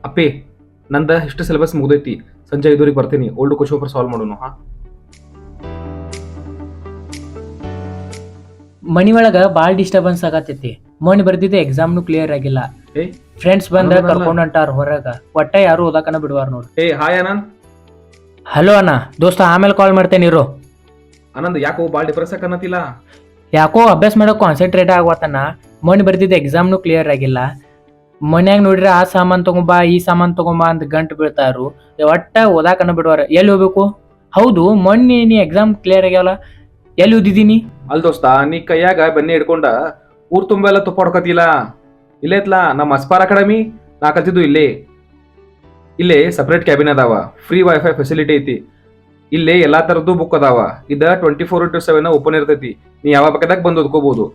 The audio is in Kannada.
ಅಪ್ಪಿ, ನಂದ ಇಷ್ಟು ಸಿಲೆಬಸ್ ಮುಗ್ದೈತಿ. ಸಂಜೆ 5 ಬರ್ತೀನಿ. ಓಲ್ಡ್ ಕ್ವಶನ್ ಪೇಪರ್ ಸಾಲ್ವ್ ಮಾಡೋಣ. ಹಾ, ಮನಿ ಒಳಗ ಭಾಳ ಡಿಸ್ಟರ್ಬೆನ್ಸ್ ಆಗತೈತಿ. ಮೊನ್ನೆ ಬರ್ದಿದ್ದೆ ಎಕ್ಸಾಮ್ನು ಕ್ಲಿಯರ್ ಆಗಿಲ್ಲ. ಏ ಫ್ರೆಂಡ್ಸ್ ಬಂದ ಆನಂದ್ ಅಲ್ಲ. ಕರ್ಕೊಂಡ್ ಹೊಂಟಾರ ಹೊರಗ. ಒಟ್ಟ ಯಾರು ಓದಾಕನ ಬಿಡುವಾರ ನೋಡು. ಹಾಯ್ ಆನಂದ್. ಹಲೋ ಅಣ್ಣ, ದೋಸ್ತ ಆಮೇಲೆ ಕಾಲ್ ಮಾಡ್ತೇನೆ ಇರು. ಆನಂದ್, ಯಾಕೋ ಭಾಳ ಡಿಪ್ರೆಸ್ ಆಕನತಿಲ್ಲ? ಯಾಕೋ ಅಭ್ಯಾಸ ಮಾಡಕ್ ಕಾನ್ಸಂಟ್ರೇಟ್ ಆಗವತ್ತನ. ಮೊನ್ನೆ ಬರ್ದಿದ್ದ ಎಕ್ಸಾಮ್ನು ಕ್ಲಿಯರ್ ಆಗಿಲ್ಲ. ಮನ್ಯಾಗ ನೋಡ್ರಿ ಆ ಸಾಮಾನ್ ತಗೊಂಬಾ ಈ ಸಾಮಾನ್ ತಗೊಂಬಾ ಅಂತ ಗಂಟು ಬೀಳ್ತಾರು. ಒಟ್ಟ ಓದಾಕನ ಬಿಡುವಾರ. ಎಲ್ಲಿ ಹೋಗ್ಬೇಕು? ಹೌದು, ಮೊನ್ನೆ ನೀ ಎಕ್ಸಾಮ್ ಕ್ಲಿಯರ್ ಆಗ್ಯಾವಲ್ಲ, ಎಲ್ಲಿ ಓದಿದೀನಿ? ಅಲ್ ದೋಸ್ತ, ನೀ ಕೈಯಾಗ ಬನ್ನಿ ಹಿಡ್ಕೊಂಡ ಊರ್ ತುಂಬ ಎಲ್ಲ ತುಪ್ಪಾಡ್ಕತಿಲ್ಲ. ಇಲ್ಲೇ ಐತ್ಲಾ ನಮ್ಮ ಅಸ್ಪಾರ್ ಅಕಾಡೆಮಿ. ನಾ ಕಲ್ತಿದ್ದು ಇಲ್ಲೇ ಸಪ್ರೇಟ್ ಕ್ಯಾಬಿನ್ ಅದಾವ. ಫ್ರೀ ವೈಫೈ ಫೆಸಿಲಿಟಿ ಐತಿ. ಇಲ್ಲೇ ಎಲ್ಲಾ ತರದ್ದು ಬುಕ್ ಅದಾವ. ಇದ 24/7 ಓಪನ್ ಇರ್ತೈತಿ. ನೀ ಯಾವಾಗ ಬೇಕಾದಾಗ ಬಂದು ಓದ್ಕೋಬಹುದು.